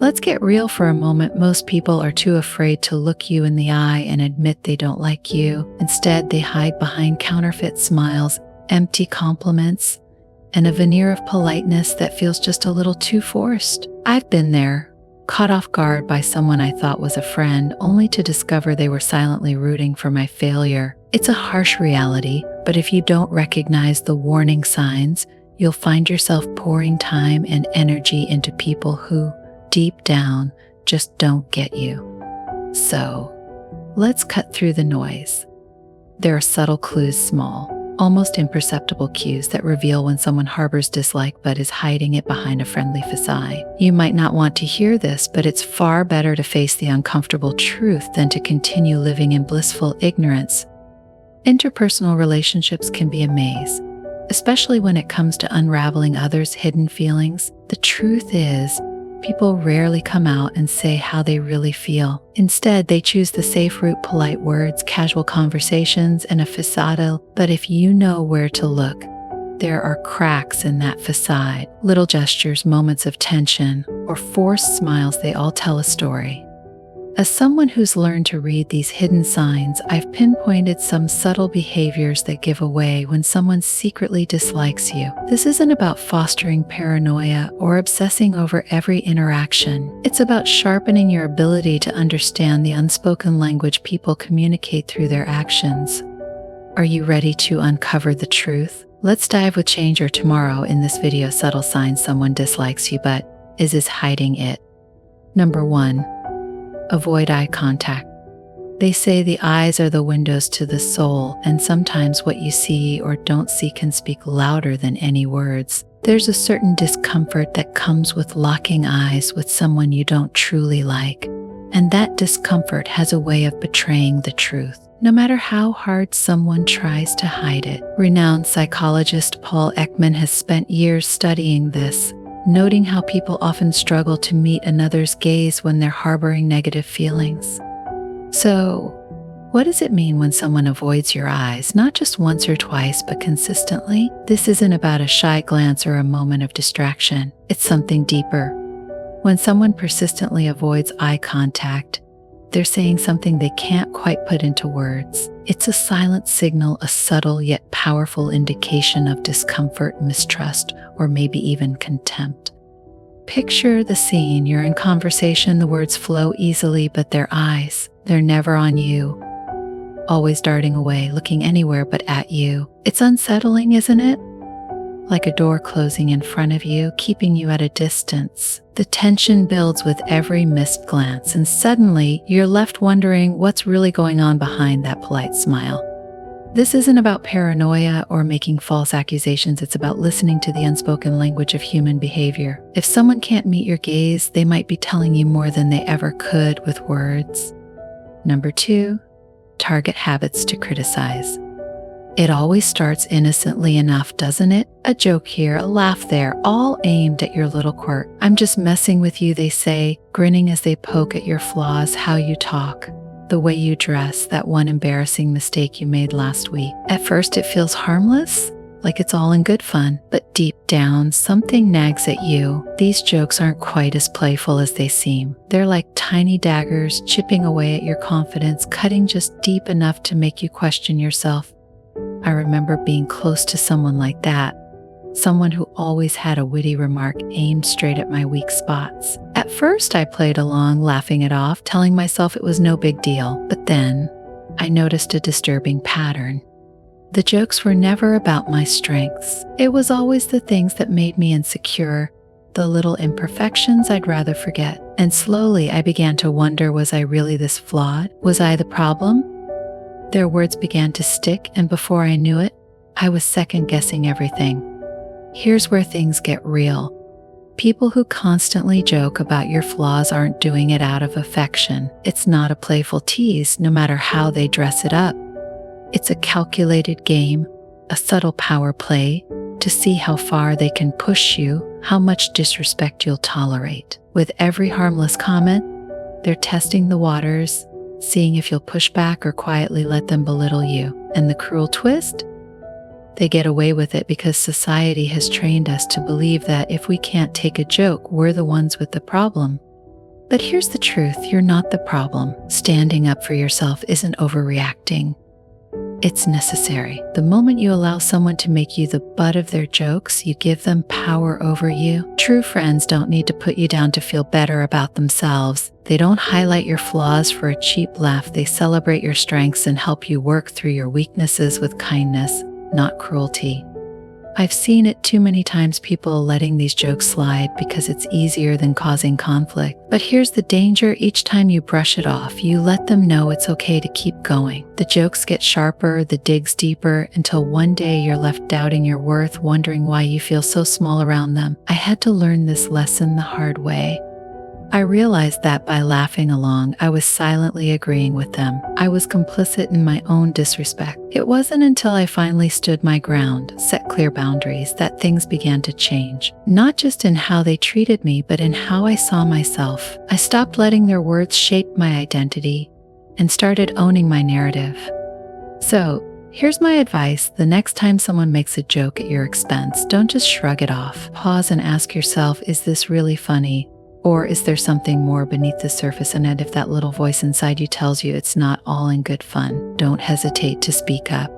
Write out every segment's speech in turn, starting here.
Let's get real for a moment. Most people are too afraid to look you in the eye and admit they don't like you. Instead, they hide behind counterfeit smiles, empty compliments, and a veneer of politeness that feels just a little too forced. I've been there, caught off guard by someone I thought was a friend, only to discover they were silently rooting for my failure. It's a harsh reality, but if you don't recognize the warning signs, you'll find yourself pouring time and energy into people who, deep down, just don't get you. So, let's cut through the noise. There are subtle clues, small, almost imperceptible cues that reveal when someone harbors dislike but is hiding it behind a friendly facade. You might not want to hear this, but it's far better to face the uncomfortable truth than to continue living in blissful ignorance. Interpersonal relationships can be a maze, especially when it comes to unraveling others' hidden feelings. The truth is, people rarely come out and say how they really feel. Instead, they choose the safe route: polite words, casual conversations, and a facade. But if you know where to look, there are cracks in that facade. Little gestures, moments of tension, or forced smiles, they all tell a story. As someone who's learned to read these hidden signs, I've pinpointed some subtle behaviors that give away when someone secretly dislikes you. This isn't about fostering paranoia or obsessing over every interaction. It's about sharpening your ability to understand the unspoken language people communicate through their actions. Are you ready to uncover the truth? Let's dive with Change Your Tomorrow in this video. Subtle signs someone dislikes you but is hiding it. Number 1. Avoid eye contact. They say the eyes are the windows to the soul, and sometimes what you see or don't see can speak louder than any words. There's a certain discomfort that comes with locking eyes with someone you don't truly like, and that discomfort has a way of betraying the truth, no matter how hard someone tries to hide it. Renowned psychologist Paul Ekman has spent years studying this, noting how people often struggle to meet another's gaze when they're harboring negative feelings. So, what does it mean when someone avoids your eyes, not just once or twice, but consistently? This isn't about a shy glance or a moment of distraction. It's something deeper. When someone persistently avoids eye contact, they're saying something they can't quite put into words. It's a silent signal, a subtle yet powerful indication of discomfort, mistrust, or maybe even contempt. Picture the scene. You're in conversation, the words flow easily, but their eyes, they're never on you, always darting away, looking anywhere but at you. It's unsettling, isn't it? Like a door closing in front of you, keeping you at a distance. The tension builds with every missed glance, and suddenly you're left wondering what's really going on behind that polite smile. This isn't about paranoia or making false accusations. It's about listening to the unspoken language of human behavior. If someone can't meet your gaze, they might be telling you more than they ever could with words. Number 2, target habits to criticize. It always starts innocently enough, doesn't it? A joke here, a laugh there, all aimed at your little quirk. I'm just messing with you, they say, grinning as they poke at your flaws, how you talk, the way you dress, that one embarrassing mistake you made last week. At first it feels harmless, like it's all in good fun, but deep down, something nags at you. These jokes aren't quite as playful as they seem. They're like tiny daggers chipping away at your confidence, cutting just deep enough to make you question yourself. I remember being close to someone like that, someone who always had a witty remark aimed straight at my weak spots. At first, I played along, laughing it off, telling myself it was no big deal. But then, I noticed a disturbing pattern. The jokes were never about my strengths. It was always the things that made me insecure, the little imperfections I'd rather forget. And slowly, I began to wonder, was I really this flawed? Was I the problem? Their words began to stick, and before I knew it, I was second-guessing everything. Here's where things get real. People who constantly joke about your flaws aren't doing it out of affection. It's not a playful tease, no matter how they dress it up. It's a calculated game, a subtle power play, to see how far they can push you, how much disrespect you'll tolerate. With every harmless comment, they're testing the waters, seeing if you'll push back or quietly let them belittle you. And the cruel twist? They get away with it because society has trained us to believe that if we can't take a joke, we're the ones with the problem. But here's the truth, you're not the problem. Standing up for yourself isn't overreacting. It's necessary. The moment you allow someone to make you the butt of their jokes, you give them power over you. True friends don't need to put you down to feel better about themselves. They don't highlight your flaws for a cheap laugh. They celebrate your strengths and help you work through your weaknesses with kindness, not cruelty. I've seen it too many times, people letting these jokes slide because it's easier than causing conflict. But here's the danger, each time you brush it off, you let them know it's okay to keep going. The jokes get sharper, the digs deeper, until one day you're left doubting your worth, wondering why you feel so small around them. I had to learn this lesson the hard way. I realized that by laughing along, I was silently agreeing with them. I was complicit in my own disrespect. It wasn't until I finally stood my ground, set clear boundaries, that things began to change. Not just in how they treated me, but in how I saw myself. I stopped letting their words shape my identity and started owning my narrative. So, here's my advice. The next time someone makes a joke at your expense, don't just shrug it off. Pause and ask yourself, is this really funny? Or is there something more beneath the surface? And if that little voice inside you tells you it's not all in good fun, don't hesitate to speak up.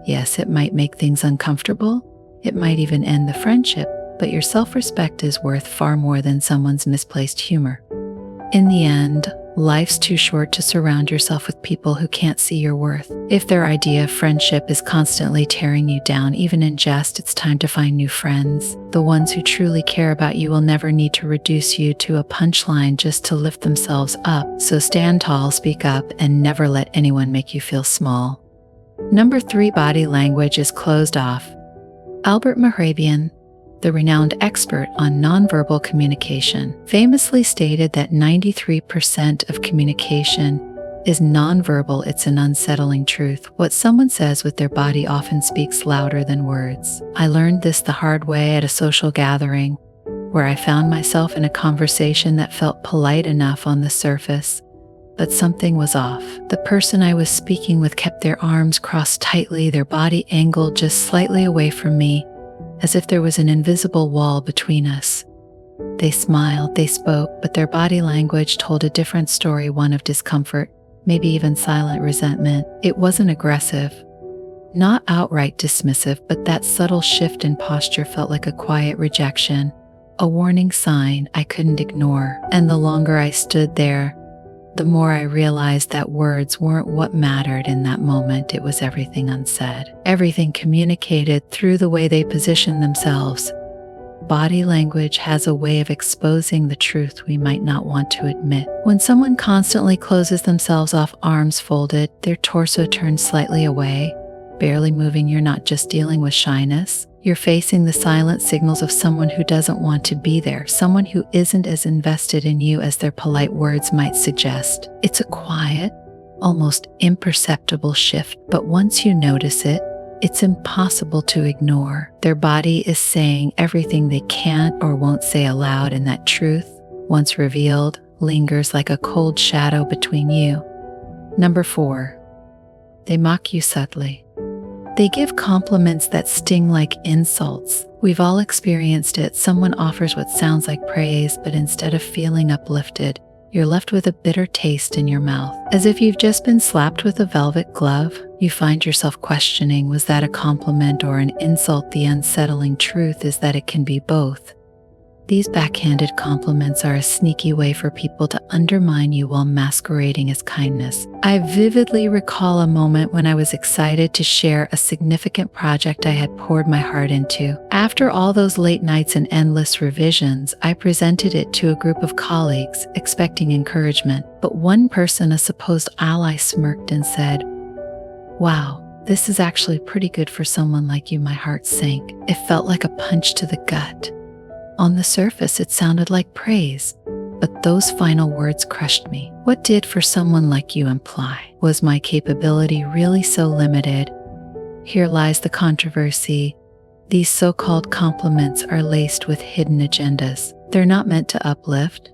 Yes, it might make things uncomfortable. It might even end the friendship, but your self-respect is worth far more than someone's misplaced humor. In the end, life's too short to surround yourself with people who can't see your worth. If their idea of friendship is constantly tearing you down, even in jest, it's time to find new friends. The ones who truly care about you will never need to reduce you to a punchline just to lift themselves up. So stand tall, speak up, and never let anyone make you feel small. Number 3, body language is closed off. Albert Mehrabian, the renowned expert on nonverbal communication, famously stated that 93% of communication is nonverbal. It's an unsettling truth. What someone says with their body often speaks louder than words. I learned this the hard way at a social gathering, where I found myself in a conversation that felt polite enough on the surface, but something was off. The person I was speaking with kept their arms crossed tightly, their body angled just slightly away from me, as if there was an invisible wall between us. They smiled, they spoke, but their body language told a different story, one of discomfort, maybe even silent resentment. It wasn't aggressive, not outright dismissive, but that subtle shift in posture felt like a quiet rejection, a warning sign I couldn't ignore. And the longer I stood there, the more I realized that words weren't what mattered in that moment. It was everything unsaid, everything communicated through the way they positioned themselves. Body language has a way of exposing the truth we might not want to admit. When someone constantly closes themselves off, arms folded, their torso turned slightly away, barely moving, you're not just dealing with shyness. You're facing the silent signals of someone who doesn't want to be there, someone who isn't as invested in you as their polite words might suggest. It's a quiet, almost imperceptible shift, but once you notice it, it's impossible to ignore. Their body is saying everything they can't or won't say aloud, and that truth, once revealed, lingers like a cold shadow between you. Number 4, they mock you subtly. They give compliments that sting like insults. We've all experienced it. Someone offers what sounds like praise, but instead of feeling uplifted, you're left with a bitter taste in your mouth. As if you've just been slapped with a velvet glove, you find yourself questioning, was that a compliment or an insult? The unsettling truth is that it can be both. These backhanded compliments are a sneaky way for people to undermine you while masquerading as kindness. I vividly recall a moment when I was excited to share a significant project I had poured my heart into. After all those late nights and endless revisions, I presented it to a group of colleagues, expecting encouragement. But one person, a supposed ally, smirked and said, "Wow, this is actually pretty good for someone like you." My heart sank. It felt like a punch to the gut. On the surface, it sounded like praise, but those final words crushed me. What did "for someone like you" imply? Was my capability really so limited? Here lies the controversy. These so-called compliments are laced with hidden agendas. They're not meant to uplift.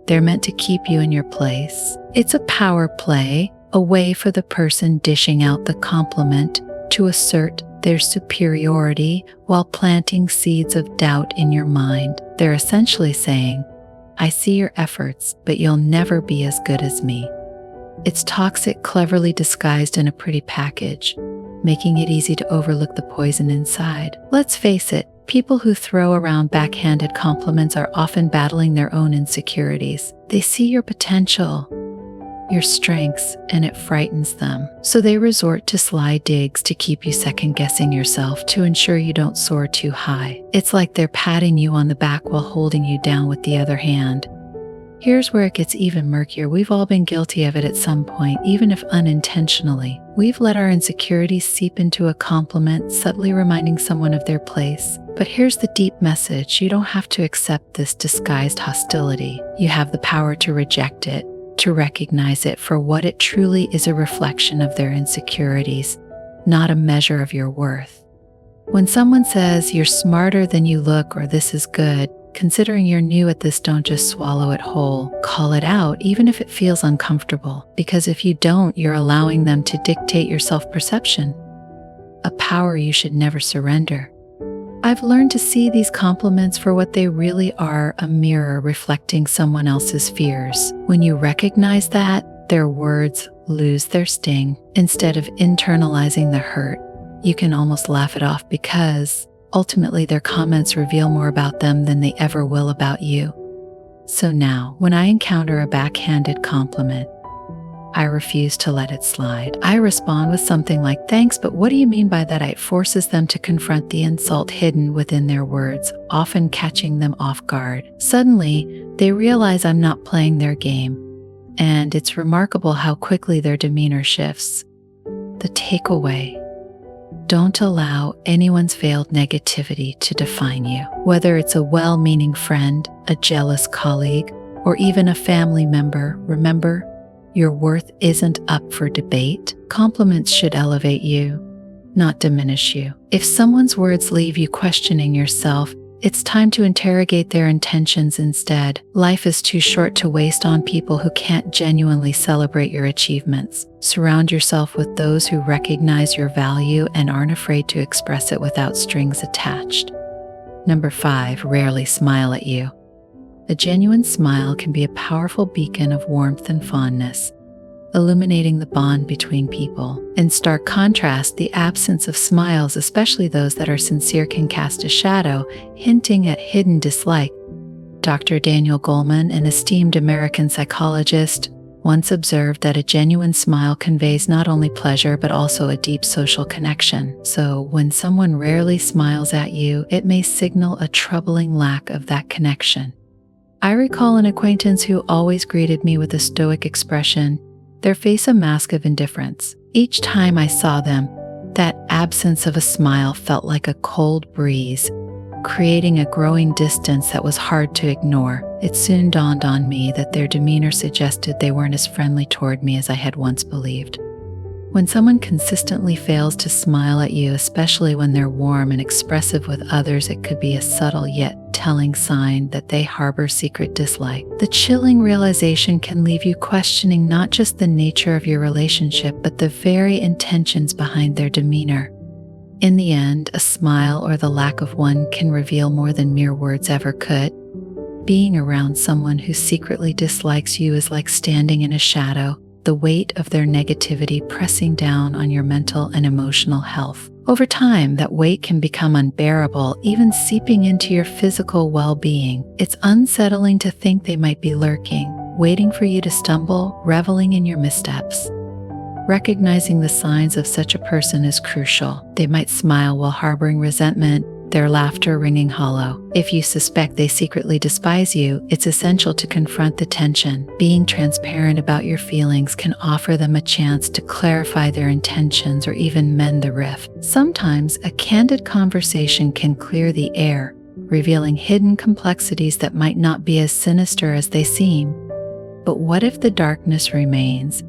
They're meant to keep you in your place. It's a power play, a way for the person dishing out the compliment to assert their superiority while planting seeds of doubt in your mind. They're essentially saying, I see your efforts, but you'll never be as good as me. It's toxic, cleverly disguised in a pretty package, making it easy to overlook the poison inside. Let's face it, people who throw around backhanded compliments are often battling their own insecurities. They see your potential, your strengths, and it frightens them. So they resort to sly digs to keep you second-guessing yourself, to ensure you don't soar too high. It's like they're patting you on the back while holding you down with the other hand. Here's where it gets even murkier. We've all been guilty of it at some point, even if unintentionally. We've let our insecurities seep into a compliment, subtly reminding someone of their place. But here's the deep message: you don't have to accept this disguised hostility. You have the power to reject it, to recognize it for what it truly is: a reflection of their insecurities, not a measure of your worth. When someone says you're smarter than you look, or this is good, considering you're new at this, don't just swallow it whole. Call it out, even if it feels uncomfortable, because if you don't, you're allowing them to dictate your self-perception, a power you should never surrender. I've learned to see these compliments for what they really are: a mirror reflecting someone else's fears. When you recognize that, their words lose their sting. Instead of internalizing the hurt, you can almost laugh it off, because ultimately their comments reveal more about them than they ever will about you. So now, when I encounter a backhanded compliment, I refuse to let it slide. I respond with something like, "Thanks, but what do you mean by that?" It forces them to confront the insult hidden within their words, often catching them off guard. Suddenly, they realize I'm not playing their game, and it's remarkable how quickly their demeanor shifts. The takeaway: don't allow anyone's veiled negativity to define you. Whether it's a well-meaning friend, a jealous colleague, or even a family member, remember, your worth isn't up for debate. Compliments should elevate you, not diminish you. If someone's words leave you questioning yourself, it's time to interrogate their intentions instead. Life is too short to waste on people who can't genuinely celebrate your achievements. Surround yourself with those who recognize your value and aren't afraid to express it without strings attached. Number 5, rarely smile at you. A genuine smile can be a powerful beacon of warmth and fondness, illuminating the bond between people. In stark contrast, the absence of smiles, especially those that are sincere, can cast a shadow, hinting at hidden dislike. Dr. Daniel Goleman, an esteemed American psychologist, once observed that a genuine smile conveys not only pleasure but also a deep social connection. So when someone rarely smiles at you, it may signal a troubling lack of that connection. I recall an acquaintance who always greeted me with a stoic expression, their face a mask of indifference. Each time I saw them, that absence of a smile felt like a cold breeze, creating a growing distance that was hard to ignore. It soon dawned on me that their demeanor suggested they weren't as friendly toward me as I had once believed. When someone consistently fails to smile at you, especially when they're warm and expressive with others, it could be a subtle yet telling sign that they harbor secret dislike. The chilling realization can leave you questioning not just the nature of your relationship, but the very intentions behind their demeanor. In the end, a smile or the lack of one can reveal more than mere words ever could. Being around someone who secretly dislikes you is like standing in a shadow, the weight of their negativity pressing down on your mental and emotional health. Over time, that weight can become unbearable, even seeping into your physical well-being. It's unsettling to think they might be lurking, waiting for you to stumble, reveling in your missteps. Recognizing the signs of such a person is crucial. They might smile while harboring resentment, their laughter ringing hollow. If you suspect they secretly despise you, it's essential to confront the tension. Being transparent about your feelings can offer them a chance to clarify their intentions or even mend the rift. Sometimes a candid conversation can clear the air, revealing hidden complexities that might not be as sinister as they seem. But what if the darkness remains?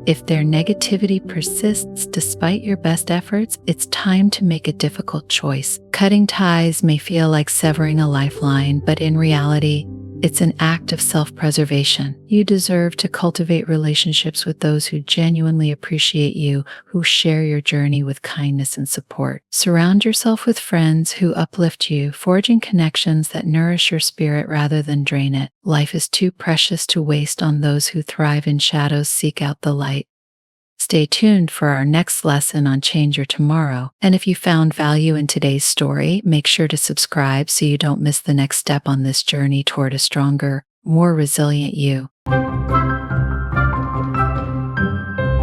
If their negativity persists despite your best efforts, it's time to make a difficult choice. Cutting ties may feel like severing a lifeline, but in reality, It's an act of self-preservation. You deserve to cultivate relationships with those who genuinely appreciate you, who share your journey with kindness and support. Surround yourself with friends who uplift you, forging connections that nourish your spirit rather than drain it. Life is too precious to waste on those who thrive in shadows. Seek out the light. Stay tuned for our next lesson on Change Your Tomorrow. And if you found value in today's story, make sure to subscribe so you don't miss the next step on this journey toward a stronger, more resilient you.